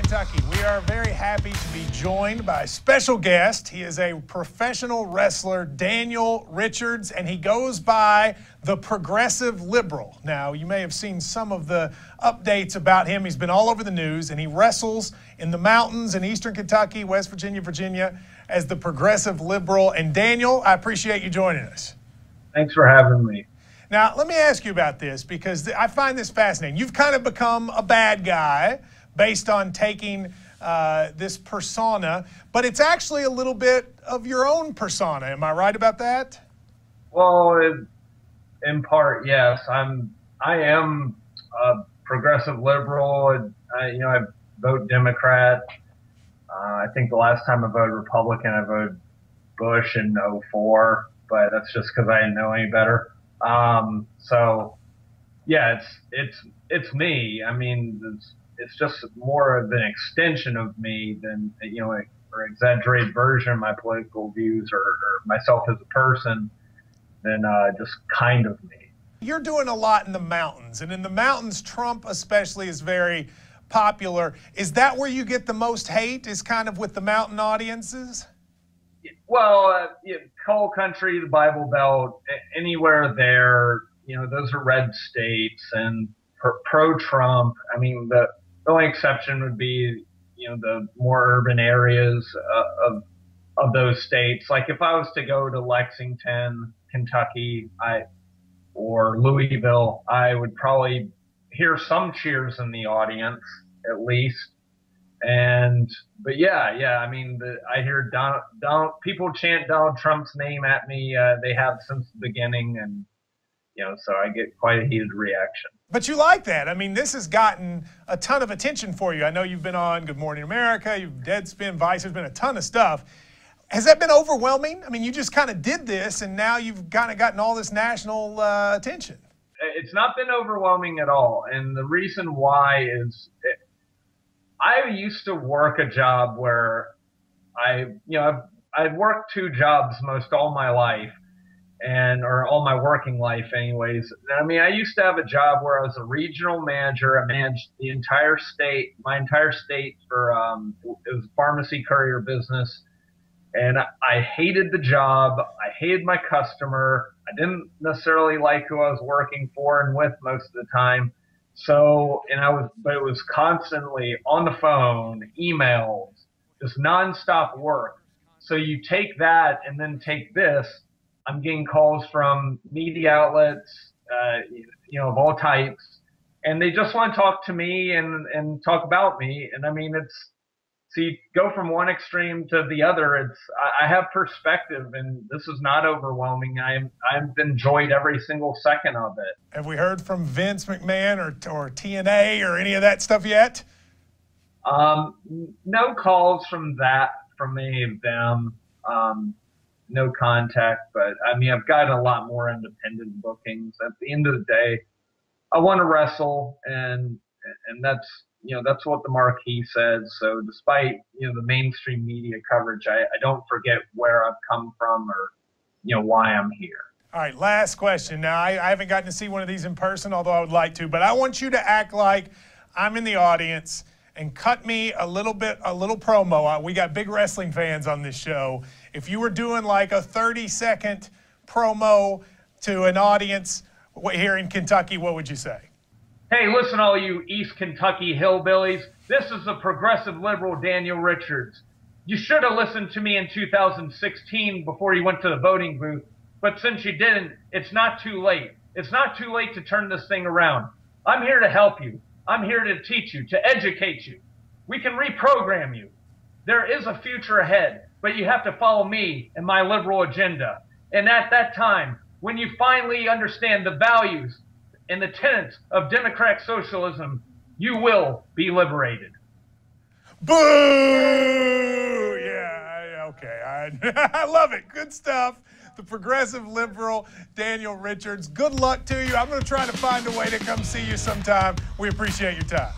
Kentucky. We are very happy to be joined by a special guest. He is a professional wrestler, Daniel Richards, and he goes by the Progressive Liberal. Now, you may have seen some of the updates about him. He's been all over the news, and he wrestles in the mountains in eastern Kentucky, West Virginia, Virginia, as the Progressive Liberal. And Daniel, I appreciate you joining us. Thanks for having me. Now, let me ask you about this because I find this fascinating. You've kind of become a bad guy based on taking this persona, but it's actually a little bit of your own persona. Am I right about that? Well, in part, yes. I am a progressive liberal. I vote Democrat. I think the last time I voted Republican, I voted Bush in '04, but that's just because I didn't know any better. So yeah, it's me. I mean, it's just more of an extension of me than, or exaggerated version of my political views or myself as a person than just kind of me. You're doing a lot in the mountains, and in the mountains, Trump especially is very popular. Is that where you get the most hate, is kind of with the mountain audiences? Well, coal country, the Bible Belt, anywhere there, those are red states, and pro-Trump. I mean, the only exception would be, the more urban areas of those states. Like if I was to go to Lexington, Kentucky, or Louisville, I would probably hear some cheers in the audience, at least. But yeah, I mean, I hear people chant Donald Trump's name at me. They have since the beginning, and so I get quite a heated reaction. But you like that. I mean, this has gotten a ton of attention for you. I know you've been on Good Morning America, you've Deadspin, Vice, there's been a ton of stuff. Has that been overwhelming? I mean, you just kind of did this, and now you've kind of gotten all this national attention. It's not been overwhelming at all, and the reason why is I used to work a job where I've worked two jobs most all my life, or all my working life anyways. I mean, I used to have a job where I was a regional manager. I managed the entire state, my entire state for, it was a pharmacy courier business. And I hated the job. I hated my customer. I didn't necessarily like who I was working for and with most of the time. So, but it was constantly on the phone, emails, just nonstop work. So you take that and then take this. I'm getting calls from media outlets, of all types, and they just want to talk to me and talk about me. And I mean, so you go from one extreme to the other. I have perspective, and this is not overwhelming. I've enjoyed every single second of it. Have we heard from Vince McMahon or TNA or any of that stuff yet? No calls from any of them. No contact, but I mean, I've gotten a lot more independent bookings. At the end of the day, I want to wrestle, and that's what the marquee says. So despite, the mainstream media coverage, I don't forget where I've come from or, why I'm here. All right, last question. Now, I haven't gotten to see one of these in person, although I would like to, but I want you to act like I'm in the audience and cut me a little promo. We got big wrestling fans on this show. If you were doing like a 30-second promo to an audience here in Kentucky, what would you say? Hey, listen, all you East Kentucky hillbillies. This is the progressive liberal Daniel Richards. You should have listened to me in 2016 before you went to the voting booth, but since you didn't, it's not too late. It's not too late to turn this thing around. I'm here to help you. I'm here to teach you, to educate you. We can reprogram you. There is a future ahead, but you have to follow me and my liberal agenda. And at that time, when you finally understand the values and the tenets of democratic socialism, you will be liberated. Boo! Yeah, okay. I love it. Good stuff. The progressive liberal, Daniel Richards. Good luck to you. I'm going to try to find a way to come see you sometime. We appreciate your time.